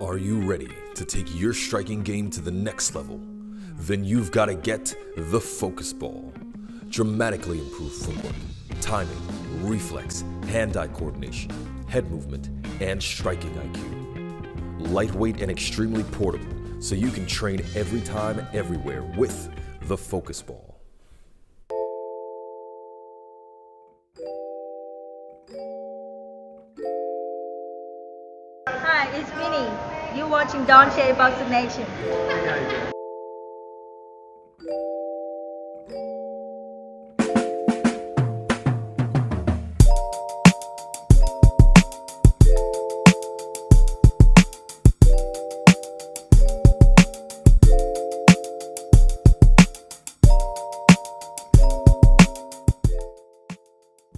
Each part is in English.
Are you ready to take your striking game to the next level? Then you've got to get the focus ball. Dramatically improved footwork, timing, reflex, hand-eye coordination, head movement, and striking IQ. Lightweight and extremely portable, so you can train every time, everywhere with the focus ball. Hi, it's Vinny. You're watching Dante Boxing Nation.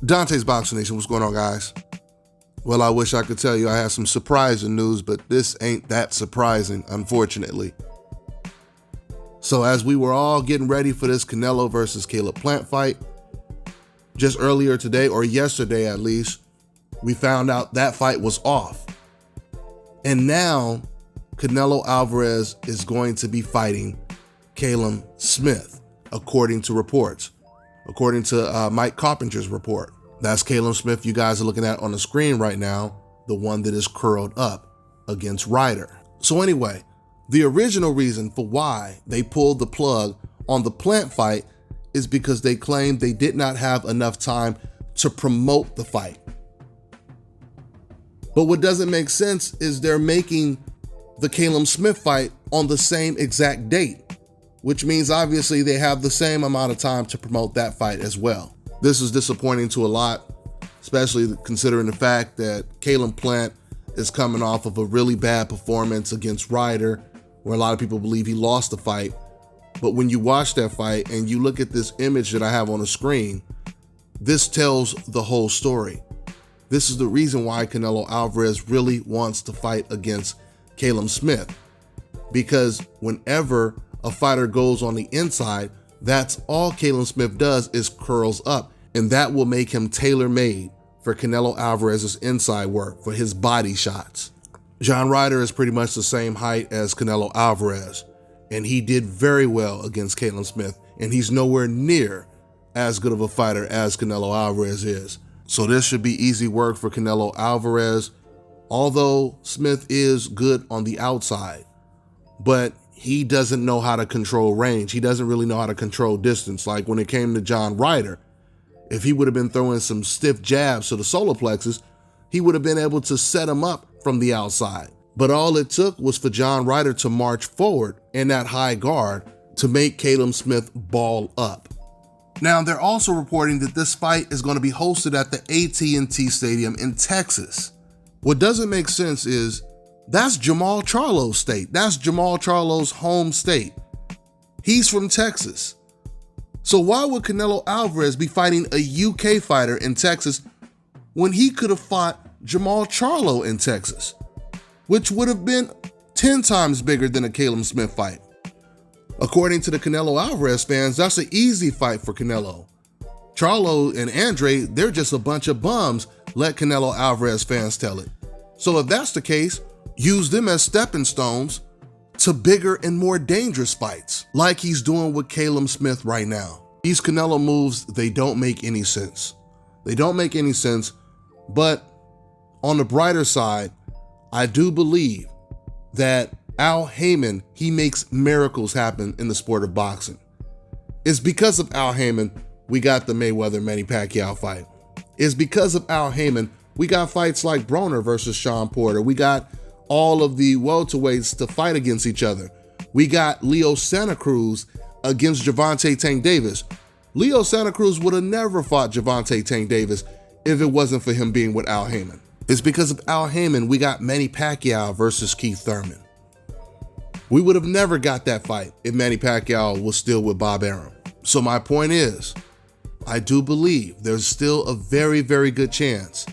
Dante's Boxing Nation, what's going on, guys? Well, I wish I could tell you I have some surprising news, but this ain't that surprising, unfortunately. So as we were all getting ready for this Canelo versus Caleb Plant fight, just earlier today, or yesterday at least, we found out that fight was off. And now Canelo Alvarez is going to be fighting Callum Smith, according to reports. According to Mike Carpenter's report. That's Callum Smith you guys are looking at on the screen right now, the one that is curled up against Ryder. So anyway, the original reason for why they pulled the plug on the Plant fight is because they claimed they did not have enough time to promote the fight. But what doesn't make sense is they're making the Callum Smith fight on the same exact date, which means obviously they have the same amount of time to promote that fight as well. This is disappointing to a lot, especially considering the fact that Caleb Plant is coming off of a really bad performance against Ryder, where a lot of people believe he lost the fight. But when you watch that fight and you look at this image that I have on the screen, this tells the whole story. This is the reason why Canelo Alvarez really wants to fight against Callum Smith, because whenever a fighter goes on the inside, that's all Callum Smith does is curls up, and that will make him tailor-made for Canelo Alvarez's inside work, for his body shots. John Ryder is pretty much the same height as Canelo Alvarez, and he did very well against Callum Smith, and he's nowhere near as good of a fighter as Canelo Alvarez is. So this should be easy work for Canelo Alvarez, although Smith is good on the outside, but he doesn't know how to control range. He doesn't really know how to control distance. Like when it came to John Ryder, if he would have been throwing some stiff jabs to the solar plexus, he would have been able to set him up from the outside. But all it took was for John Ryder to march forward in that high guard to make Callum Smith ball up. Now, they're also reporting that this fight is going to be hosted at the AT&T Stadium in Texas. What doesn't make sense is that's Jamal Charlo's state. That's Jamal Charlo's home state. He's from Texas. So why would Canelo Alvarez be fighting a UK fighter in Texas when he could have fought Jamal Charlo in Texas, which would have been 10 times bigger than a Callum Smith fight? According to the Canelo Alvarez fans, that's an easy fight for Canelo. Charlo and Andre, they're just a bunch of bums, let Canelo Alvarez fans tell it. So if that's the case, use them as stepping stones to bigger and more dangerous fights, like he's doing with Callum Smith right now. These Canelo moves, they don't make any sense. They don't make any sense, but on the brighter side, I do believe that Al Heyman, he makes miracles happen in the sport of boxing. It's because of Al Heyman we got the Mayweather-Manny Pacquiao fight. It's because of Al Heyman we got fights like Broner versus Sean Porter. We got all of the welterweights to fight against each other. We got Leo Santa Cruz against Gervonta Tank Davis. Leo Santa Cruz would have never fought Gervonta Tank Davis if it wasn't for him being with Al Heyman. It's because of Al Heyman we got Manny Pacquiao versus Keith Thurman. We would have never got that fight if Manny Pacquiao was still with Bob Arum. So my point is, I do believe there's still a very, very good chance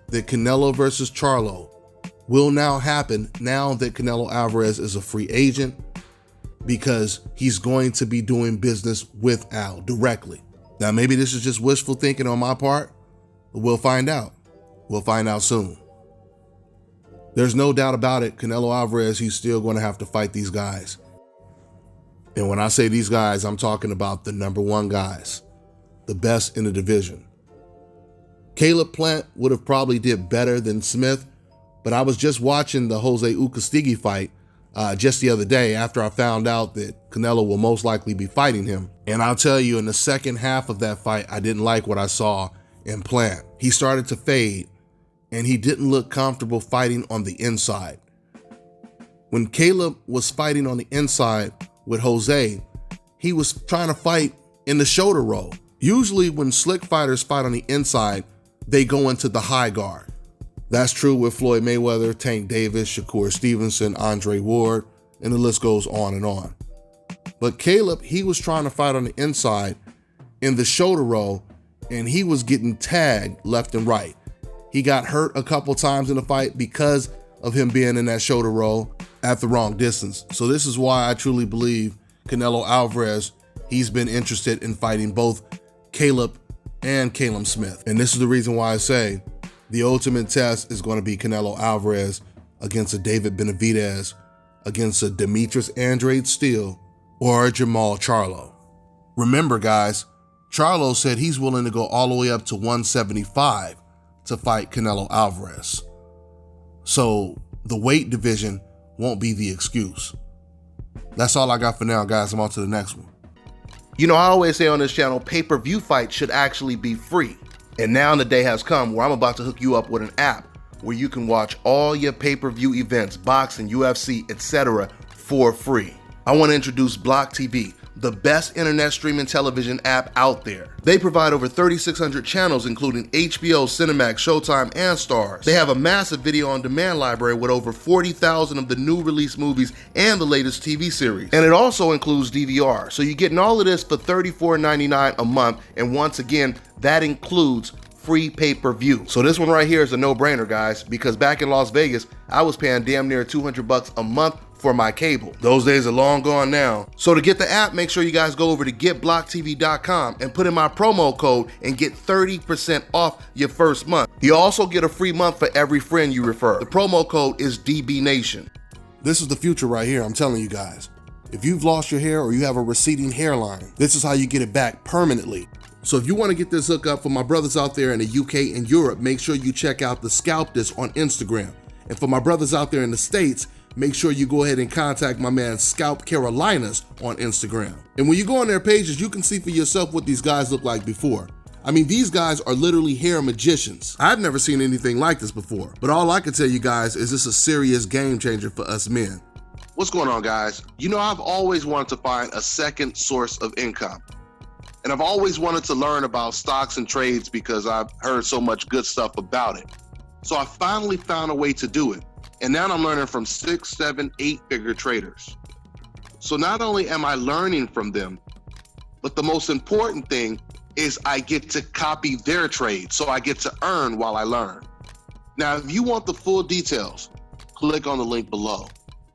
that Canelo versus Charlo will now happen now that Canelo Alvarez is a free agent, because he's going to be doing business with Al directly. Now, maybe this is just wishful thinking on my part, but we'll find out. We'll find out soon. There's no doubt about it, Canelo Alvarez, he's still going to have to fight these guys. And when I say these guys, I'm talking about the #1 guys, the best in the division. Caleb Plant would have probably did better than Smith, but I was just watching the Jose Ukastigui fight just the other day after I found out that Canelo will most likely be fighting him. And I'll tell you, in the second half of that fight, I didn't like what I saw in Plant. He started to fade, and he didn't look comfortable fighting on the inside. When Caleb was fighting on the inside with Jose, he was trying to fight in the shoulder roll. Usually when slick fighters fight on the inside, they go into the high guard. That's true with Floyd Mayweather, Tank Davis, Shakur Stevenson, Andre Ward, and the list goes on and on. But Caleb, he was trying to fight on the inside in the shoulder roll, and he was getting tagged left and right. He got hurt a couple times in the fight because of him being in that shoulder roll at the wrong distance. So this is why I truly believe Canelo Alvarez, he's been interested in fighting both Caleb and Callum Smith. And this is the reason why I say the ultimate test is going to be Canelo Alvarez against a David Benavidez, against a Demetrius Andrade Steele, or a Jamal Charlo. Remember, guys, Charlo said he's willing to go all the way up to 175 to fight Canelo Alvarez. So the weight division won't be the excuse. That's all I got for now, guys. I'm on to the next one. You know, I always say on this channel, pay-per-view fights should actually be free. And now the day has come where I'm about to hook you up with an app where you can watch all your pay-per-view events, boxing, UFC, etc. for free. I want to introduce Block TV, the best internet streaming television app out there. They provide over 3,600 channels, including HBO, Cinemax, Showtime, and Starz. They have a massive video on demand library with over 40,000 of the new release movies and the latest TV series. And it also includes DVR. So you're getting all of this for $34.99 a month. And once again, that includes free pay-per-view. So this one right here is a no-brainer, guys, because back in Las Vegas, I was paying damn near $200 a month for my cable. Those days are long gone now. So to get the app, make sure you guys go over to getblocktv.com and put in my promo code and get 30% off your first month. You also get a free month for every friend you refer. The promo code is DBNation. This is the future right here, I'm telling you guys. If you've lost your hair or you have a receding hairline, this is how you get it back permanently. So if you want to get this hookup for my brothers out there in the UK and Europe, make sure you check out the Scalp This on Instagram. And for my brothers out there in the States, make sure you go ahead and contact my man Scalp Carolinas on Instagram. And when you go on their pages, you can see for yourself what these guys look like before. I mean, these guys are literally hair magicians. I've never seen anything like this before, but all I can tell you guys is this a serious game changer for us men. What's going on, guys? You know, I've always wanted to find a second source of income. And I've always wanted to learn about stocks and trades because I've heard so much good stuff about it. So I finally found a way to do it. And now I'm learning from 6, 7, 8-figure traders. So not only am I learning from them, but the most important thing is I get to copy their trade. So I get to earn while I learn. Now, if you want the full details, click on the link below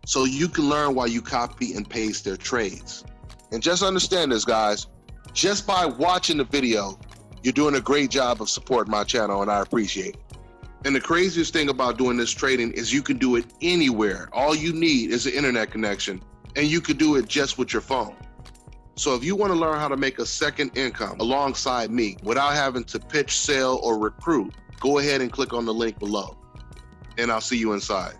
so you can learn while you copy and paste their trades. And just understand this, guys. Just by watching the video, you're doing a great job of supporting my channel, and I appreciate it. And the craziest thing about doing this trading is you can do it anywhere. All you need is an internet connection, and you can do it just with your phone. So if you want to learn how to make a second income alongside me without having to pitch, sell, or recruit, go ahead and click on the link below, and I'll see you inside.